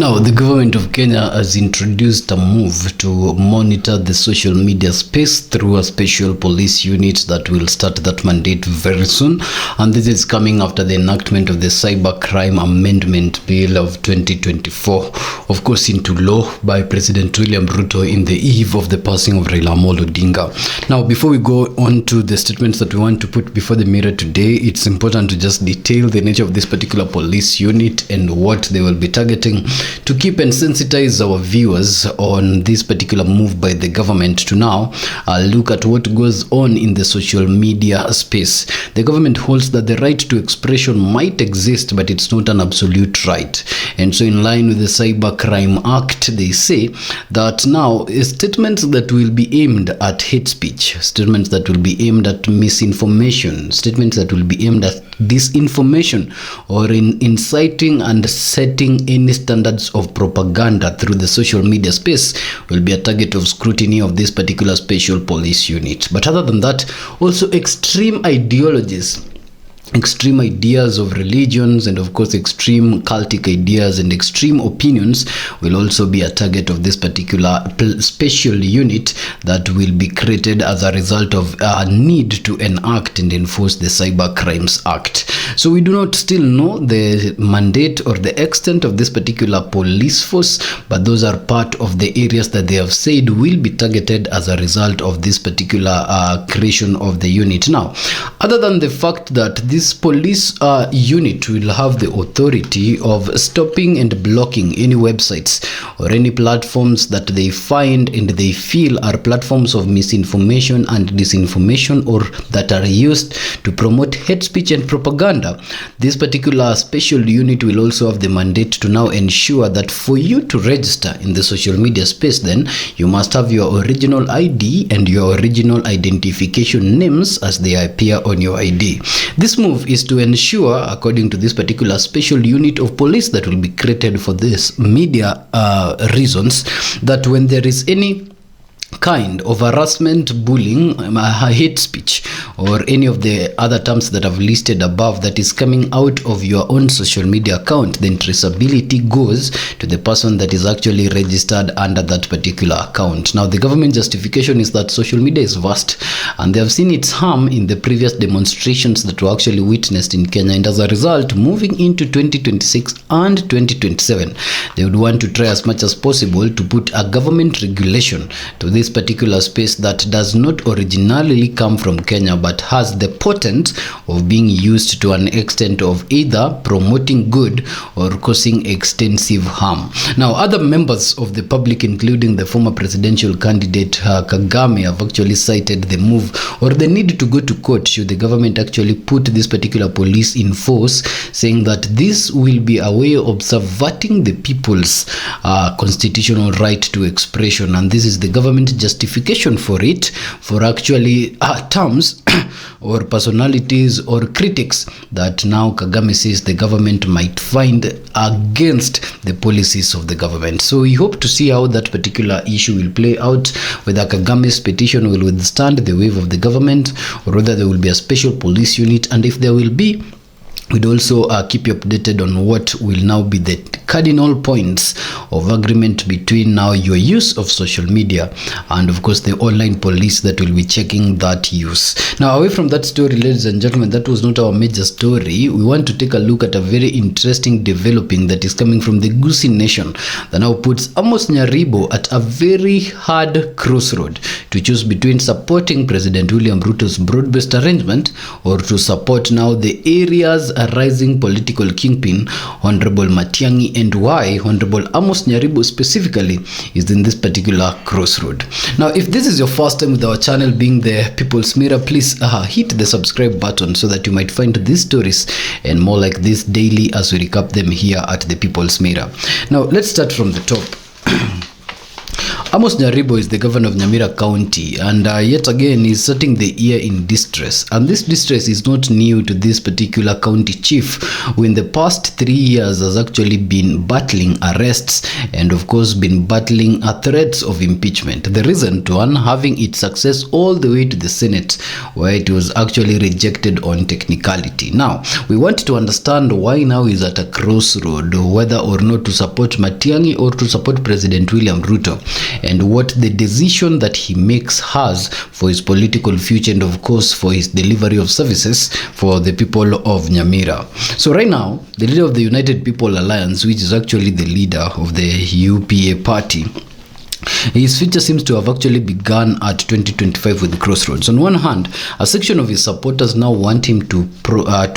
Now, the government of Kenya has introduced a move to monitor the social media space through a special police unit that will start that mandate very soon. And this is coming after the enactment of the Cybercrime Amendment Bill of 2024, of course, into law by President William Ruto in the eve of the passing of Raila Amolo Odinga. Now, before we go on to the statements that we want to put before the mirror today, it's important to just detail the nature of this particular police unit and what they will be targeting, to keep and sensitize our viewers on this particular move by the government to now look at what goes on in the social media space. The government holds that the right to expression might exist, but it's not an absolute right. And so in line with the Cybercrime Act, they say that now statements that will be aimed at hate speech, statements that will be aimed at misinformation, statements that will be aimed at disinformation, or in inciting and setting any standards of propaganda through the social media space will be a target of scrutiny of this particular special police unit. But other than that, also extreme ideologies, extreme ideas of religions, and of course extreme cultic ideas and extreme opinions will also be a target of this particular special unit that will be created as a result of a need to enact and enforce the Cyber Crimes Act. So we do not still know the mandate or the extent of this particular police force, but those are part of the areas that they have said will be targeted as a result of this particular creation of the unit. Now, other than the fact that this police unit will have the authority of stopping and blocking any websites or any platforms that they find and they feel are platforms of misinformation and disinformation, or that are used to promote hate speech and propaganda, this particular special unit will also have the mandate to now ensure that for you to register in the social media space, then you must have your original ID and your original identification names as they appear on your ID. This move is to ensure, according to this particular special unit of police that will be created for this media reasons, that when there is any kind of harassment, bullying, hate speech, or any of the other terms that I've listed above that is coming out of your own social media account, then traceability goes to the person that is actually registered under that particular account. Now, the government justification is that social media is vast and they have seen its harm in the previous demonstrations that were actually witnessed in Kenya, and as a result, moving into 2026 and 2027, they would want to try as much as possible to put a government regulation to this particular space that does not originally come from Kenya, but has the potent of being used to an extent of either promoting good or causing extensive harm. Now, other members of the public, including the former presidential candidate Kagame, have actually cited the move or the need to go to court should the government actually put this particular police in force, saying that this will be a way of subverting the people's constitutional right to expression, and this is the government justification for it, for actually terms or personalities or critics that now Kagame says the government might find against the policies of the government. So we hope to see how that particular issue will play out, whether Kagame's petition will withstand the wave of the government, or whether there will be a special police unit, and if there will be, we'd also keep you updated on what will now be the cardinal points of agreement between now your use of social media and of course the online police that will be checking that use. Now, away from that story, ladies and gentlemen, that was not our major story. We want to take a look at a very interesting developing that is coming from the Gusii nation that now puts Amos Nyaribo at a very hard crossroad to choose between supporting President William Ruto's broad-based arrangement or to support now the area's rising political kingpin, Honorable Matiang'I, and why Honorable Amos Nyaribo specifically is in this particular crossroad. Now, if this is your first time with our channel, being the People's Mirror, please hit the subscribe button so that you might find these stories and more like this daily as we recap them here at the People's Mirror. Now, let's start from the top. Amos Nyaribo is the governor of Nyamira County, and yet again is setting the ear in distress. And this distress is not new to this particular county chief, who in the past 3 years has actually been battling arrests and of course been battling threats of impeachment. The recent one having its success all the way to the Senate, where it was actually rejected on technicality. Now, we want to understand why now is at a crossroad, whether or not to support Matiang'I or to support President William Ruto, and what the decision that he makes has for his political future and of course for his delivery of services for the people of Nyamira. So right now, the leader of the United People Alliance, which is actually the leader of the UPA party, his future seems to have actually begun at 2025 with crossroads. On one hand, a section of his supporters now want him to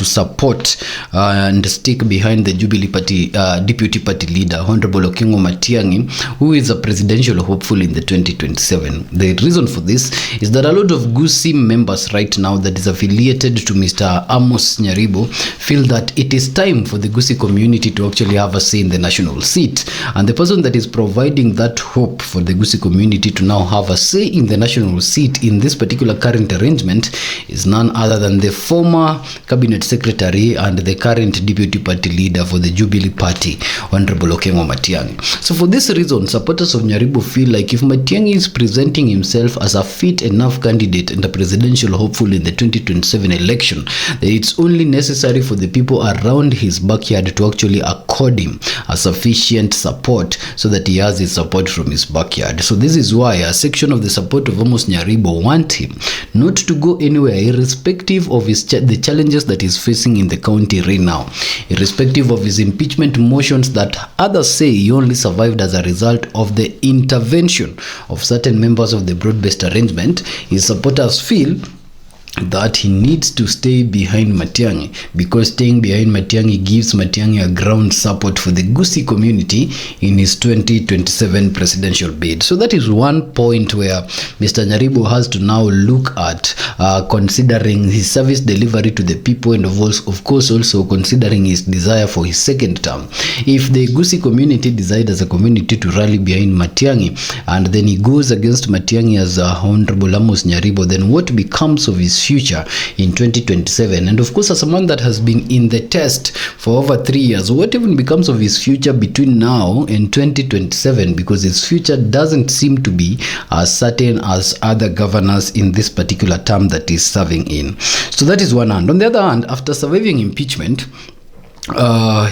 support and stick behind the Jubilee Party deputy party leader, Honorable Matiang'I, who is a presidential hopeful in the 2027. The reason for this is that a lot of Gusii members right now that is affiliated to Mr. Amos Nyaribo feel that it is time for the Gusii community to actually have a say in the national seat. And the person that is providing that hope for the Gusii community to now have a say in the national seat in this particular current arrangement is none other than the former cabinet secretary and the current deputy party leader for the Jubilee Party, Honorable Matiang'I. So for this reason, supporters of Nyaribo feel like if Matiang'I is presenting himself as a fit enough candidate and a presidential hopeful in the 2027 election, then it's only necessary for the people around his backyard to actually accord him a sufficient support so that he has his support from his backyard. So this is why a section of the support of Amos Nyaribo want him not to go anywhere, irrespective of the challenges that he's facing in the county right now, irrespective of his impeachment motions that others say he only survived as a result of the intervention of certain members of the broad-based arrangement. His supporters feel that he needs to stay behind Matiang'I, because staying behind Matiang'I gives Matiang'I a ground support for the Gusii community in his 2027 presidential bid. So that is one point where Mr. Nyaribo has to now look at, considering his service delivery to the people and of course also considering his desire for his second term. If the Gusii community decide as a community to rally behind Matiang'I and then he goes against Matiang'I as Honorable Amos Nyaribo, then what becomes of his future in 2027? And of course, as someone that has been in the test for over 3 years, what even becomes of his future between now and 2027? Because his future doesn't seem to be as certain as other governors in this particular term that he's serving in. So that is one hand. On the other hand, after surviving impeachment,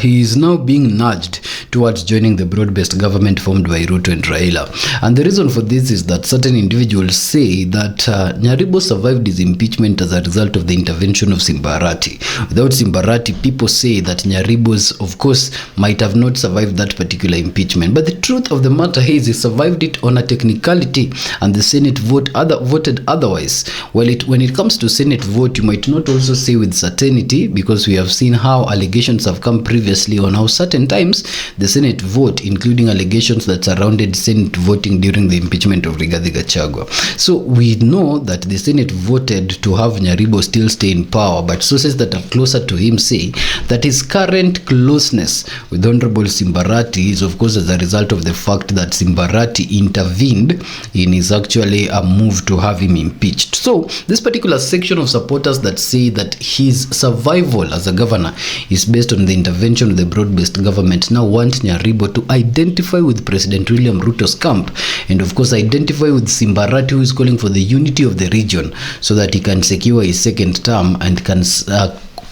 he is now being nudged towards joining the broad-based government formed by Ruto and Raila. And the reason for this is that certain individuals say that Nyaribo survived his impeachment as a result of the intervention of Simbarati. Without Simbarati, people say that Nyaribo's, of course, might have not survived that particular impeachment. But the truth of the matter is he survived it on a technicality, and the Senate voted otherwise. Well, when it comes to Senate vote, you might not also say with certainty, because we have seen how allegations have come previously on how certain times the Senate vote, including allegations that surrounded Senate voting during the impeachment of Rigathi Gachagua. So we know that the Senate voted to have Nyaribo still stay in power, but sources that are closer to him say that his current closeness with Honorable Simbarati is of course as a result of the fact that Simbarati intervened in his actually a move to have him impeached. So this particular section of supporters that say that his survival as a governor is based on the intervention of the broad-based government now want Nyaribo to identify with President William Ruto's camp, and of course identify with Simbarati, who is calling for the unity of the region so that he can secure his second term and can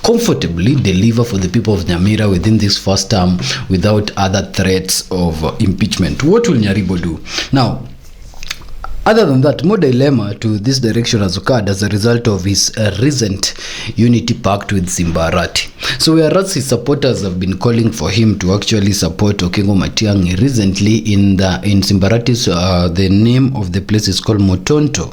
comfortably deliver for the people of Nyamira within this first term without other threats of impeachment. What will Nyaribo do? Now, other than that, more dilemma to this direction has occurred as a result of his recent unity pact with Simbarati. So whereas his supporters have been calling for him to actually support Matiang'I, recently in Simbarati's, the name of the place is called Motonto.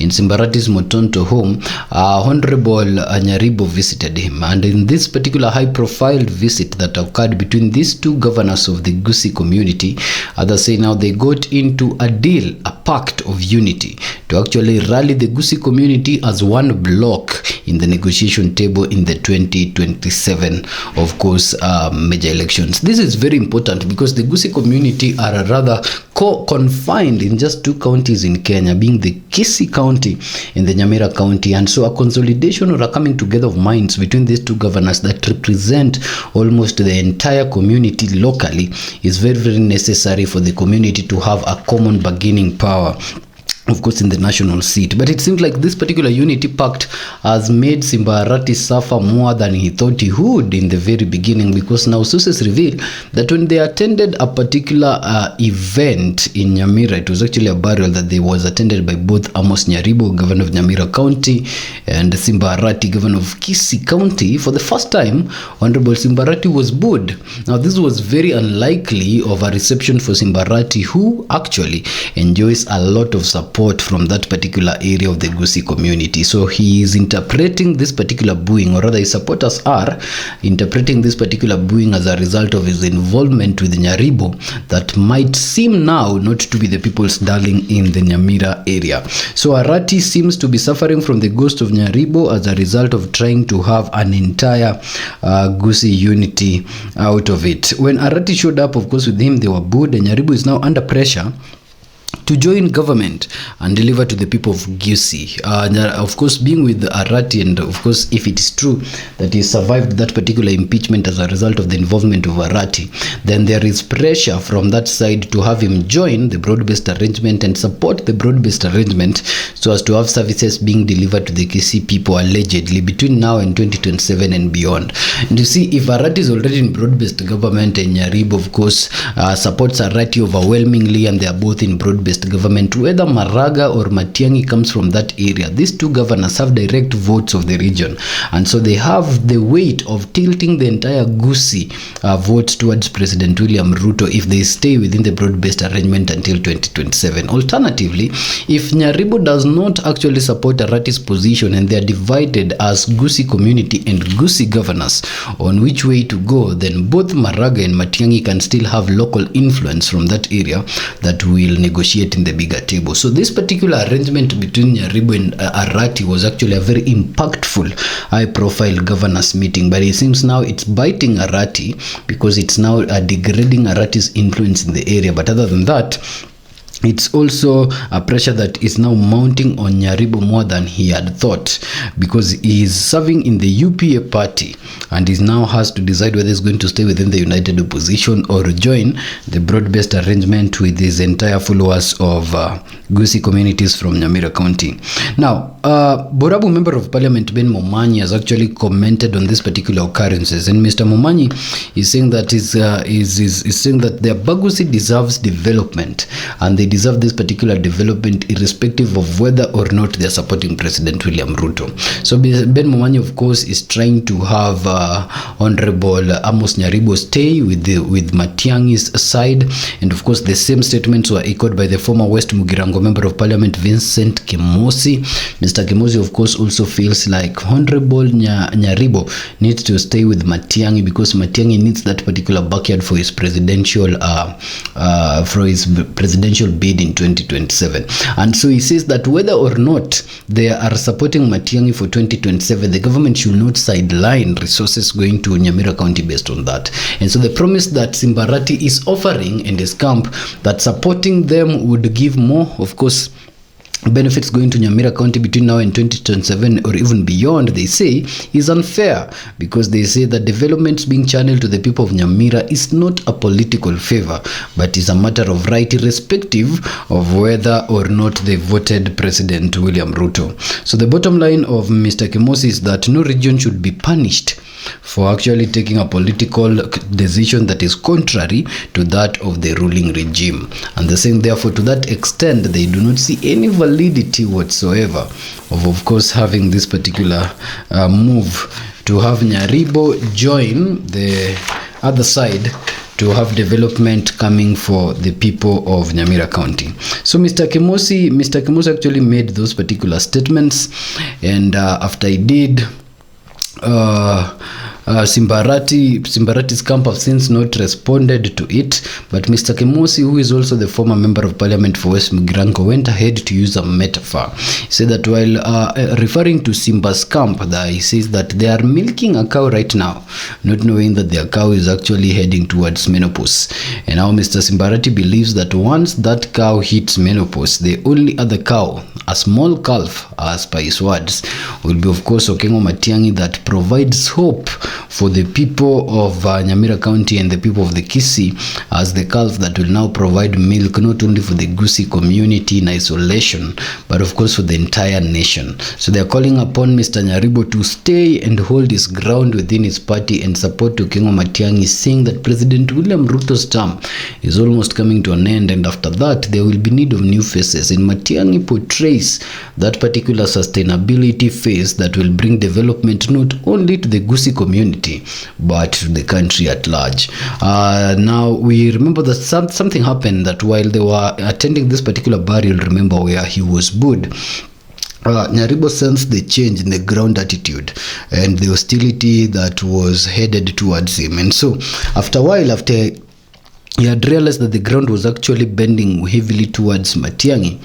In Simbarati's Motonto home, Honorable Nyaribo visited him, and in this particular high-profile visit that occurred between these two governors of the Gusii community, others say now they got into a deal, a pact of of unity to actually rally the Gusii community as one block in the negotiation table in the 2027, of course, major elections. This is very important because the Gusii community are rather confined in just two counties in Kenya, being the Gusii County and the Nyamira County, and so a consolidation or a coming together of minds between these two governors that represent almost the entire community locally is very, very necessary for the community to have a common bargaining power, of course, in the national seat. But it seems like this particular unity pact has made Simba Arati suffer more than he thought he would in the very beginning, because now sources reveal that when they attended a particular event in Nyamira, it was actually a burial that they was attended by both Amos Nyaribo, governor of Nyamira County, and Simba Arati, governor of Gusii County. For the first time, Honorable Simba Arati was booed. Now, this was very unlikely of a reception for Simba Arati, who actually enjoys a lot of support from that particular area of the Gusii community. So he is interpreting this particular booing, or rather his supporters are interpreting this particular booing as a result of his involvement with Nyaribo that might seem now not to be the people's darling in the Nyamira area. So Arati seems to be suffering from the ghost of Nyaribo as a result of trying to have an entire Gusii unity out of it. When Arati showed up, of course, with him they were booed, and Nyaribo is now under pressure to join government and deliver to the people of Gusii. Of course, being with Arati, and of course, if it is true that he survived that particular impeachment as a result of the involvement of Arati, then there is pressure from that side to have him join the broad-based arrangement and support the broad-based arrangement so as to have services being delivered to the Gusii people allegedly between now and 2027 and beyond. And you see, if Arati is already in broad-based government and Nyaribo, of course, supports Arati overwhelmingly, and they are both in broad-based government, whether Maraga or Matiang'I comes from that area, these two governors have direct votes of the region, and so they have the weight of tilting the entire Gusii votes towards President William Ruto if they stay within the broad-based arrangement until 2027. Alternatively, if Nyaribo does not actually support Arati's position and they are divided as Gusii community and Gusii governors on which way to go, then both Maraga and Matiang'I can still have local influence from that area that will negotiate in the bigger table. So this particular arrangement between Nyaribo and Arati was actually a very impactful, high-profile governors meeting, but it seems now it's biting Arati because it's now degrading Arati's influence in the area. But other than that, it's also a pressure that is now mounting on Nyaribo more than he had thought, because he is serving in the UPA party and he now has to decide whether he's going to stay within the united opposition or join the broad-based arrangement with his entire followers of Gusii communities from Nyamira County. Now, Borabu Member of Parliament Ben Momanyi has actually commented on this particular occurrences, and Mr. Momanyi is saying that is saying that the Gusii deserves development, and they deserve this particular development irrespective of whether or not they are supporting President William Ruto. So Ben Momanyi, of course, is trying to have Honorable Amos Nyaribo stay with Matiang'I's side, and of course the same statements were echoed by the former West Mugirango Member of Parliament Vincent Kemosi. Mr. Kemosi, of course, also feels like Honorable Nyaribo needs to stay with Matiang'I because Matiang'I needs that particular backyard for his presidential bid in 2027. And so he says that whether or not they are supporting Matiang'I for 2027, the government should not sideline resources going to Nyamira County based on that. And so the promise that Simba Arati is offering in his camp, that supporting them would give more, of course, benefits going to Nyamira County between now and 2027 or even beyond, they say is unfair, because they say that developments being channeled to the people of Nyamira is not a political favor, but is a matter of right irrespective of whether or not they voted President William Ruto. So the bottom line of Mr. Kemosi is that no region should be punished for actually taking a political decision that is contrary to that of the ruling regime. And they're saying, therefore, to that extent, they do not see any validity whatsoever of course, having this particular move to have Nyaribo join the other side to have development coming for the people of Nyamira County. So Mr. Kemosi actually made those particular statements, and after he did, Simbarati's camp have since not responded to it, but Mr. Kemosi, who is also the former member of parliament for West Migrango, went ahead to use a metaphor. He said that while referring to Simba's camp, he says that they are milking a cow right now, not knowing that their cow is actually heading towards menopause. And now Mr. Simbarati believes that once that cow hits menopause, the only other cow, a small calf, as per his words, will be of course Okengo Matiang'I, that provides hope for the people of Nyamira County and the people of the Gusii, as the calf that will now provide milk not only for the Gusii community in isolation, but of course for the entire nation. So they are calling upon Mr. Nyaribo to stay and hold his ground within his party and support Okengo Matiang'I, saying that President William Ruto's term is almost coming to an end, and after that there will be need of new faces. And Matiang'I portrays that particular sustainability phase that will bring development not only to the Gusii community but to the country at large. Now we remember that something happened, that while they were attending this particular burial, remember, where he was booed, Nyaribo sensed the change in the ground attitude and the hostility that was headed towards him. And so after a while, after he had realized that the ground was actually bending heavily towards Matiang'I,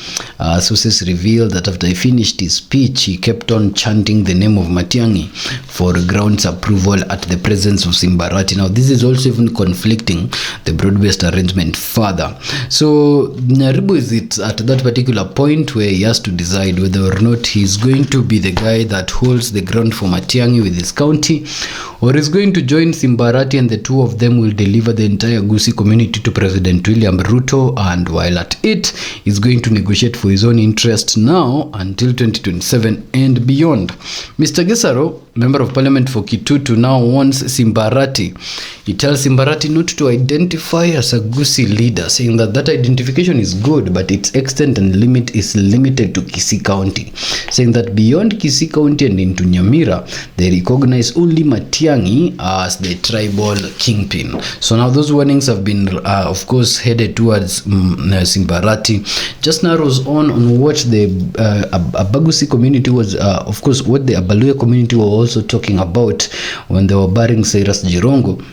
sources revealed that after he finished his speech, he kept on chanting the name of Matiang'I for ground's approval at the presence of Simbarati. Now, this is also even conflicting the broad-based arrangement further. So, Nyaribo is at that particular point where he has to decide whether or not he's going to be the guy that holds the ground for Matiang'I with his county, or is going to join Simbarati and the two of them will deliver the entire Gusii community to President William Ruto, and while at it, he's going to negotiate for his own interest now until 2027 and beyond. Mr. Gesaro, member of parliament for Kitutu, now wants Simbarati. He tells Simbarati not to identify as a Gusii leader, saying that that identification is good, but its extent and limit is limited to Gusii County, saying that beyond Gusii County and into Nyamira, they recognize only Matiang'I as the tribal kingpin. So now those warnings have been, of course, headed towards Simbarati. Just narrows on what the Abagusi community was, of course, what the Abaluya community were also talking about when they were burying Cyrus Jirongo,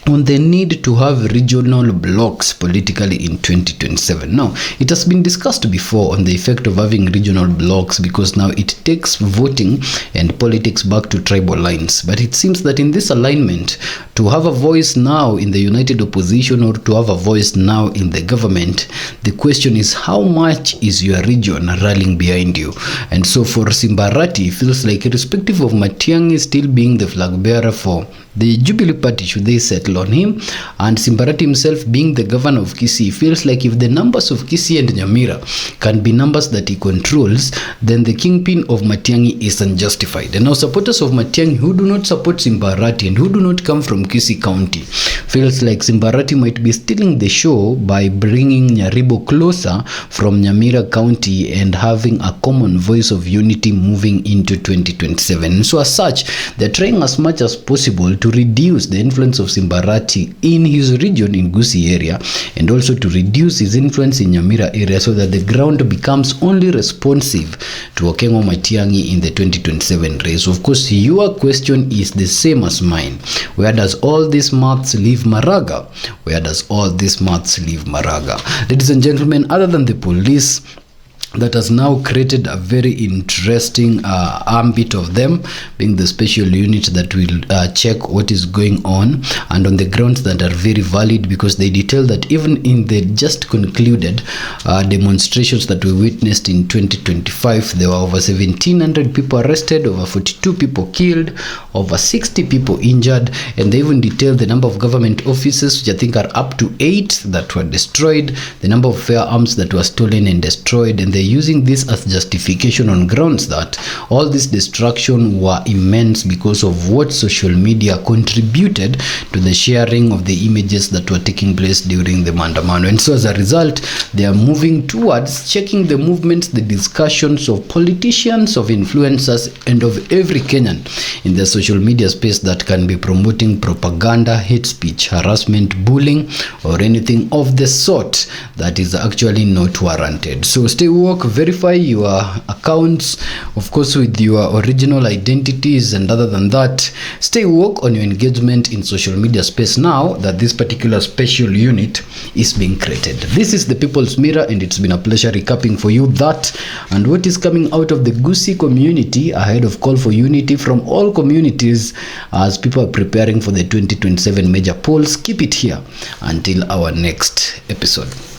on the need to have regional blocks politically in 2027. Now, it has been discussed before on the effect of having regional blocks, because now it takes voting and politics back to tribal lines. But it seems that in this alignment, to have a voice now in the united opposition or to have a voice now in the government, the question is, how much is your region rallying behind you? And so for Simbarati, it feels like, irrespective of Matiang'I still being the flag bearer for the Jubilee Party, should they settle on him, and Simbarati himself being the governor of Gusii, feels like if the numbers of Gusii and Nyamira can be numbers that he controls, then the kingpin of Matiang'I is unjustified. And now supporters of Matiang'I who do not support Simbarati and who do not come from Gusii County feels like Simbarati might be stealing the show by bringing Nyaribo closer from Nyamira County and having a common voice of unity moving into 2027. And so as such, they're trying as much as possible to reduce the influence of Simbarati in his region in Gusii area, and also to reduce his influence in Nyamira area, so that the ground becomes only responsive to Okengo Matiang'I in the 2027 race. Of course, your question is the same as mine. Where does all this maths leave Maraga? Where does all this maths leave Maraga? Ladies and gentlemen, other than the police, that has now created a very interesting ambit of them being the special unit that will check what is going on, and on the grounds that are very valid, because they detail that even in the just concluded demonstrations that we witnessed in 2025, there were over 1,700 people arrested, over 42 people killed, over 60 people injured, and they even detail the number of government offices, which I think are up to 8, that were destroyed, the number of firearms that were stolen and destroyed, and they using this as justification on grounds that all this destruction were immense because of what social media contributed to the sharing of the images that were taking place during the Mandamano. And so as a result, they are moving towards checking the movements, the discussions of politicians, of influencers, and of every Kenyan in the social media space that can be promoting propaganda, hate speech, harassment, bullying, or anything of the sort that is actually not warranted. So stay woke. woke, verify your accounts, of course, with your original identities, and other than that, stay woke on your engagement in social media space now that this particular special unit is being created. This is the People's Mirror, and it's been a pleasure recapping for you that and what is coming out of the Gusii community ahead of call for unity from all communities as people are preparing for the 2027 major polls. Keep it here until our next episode.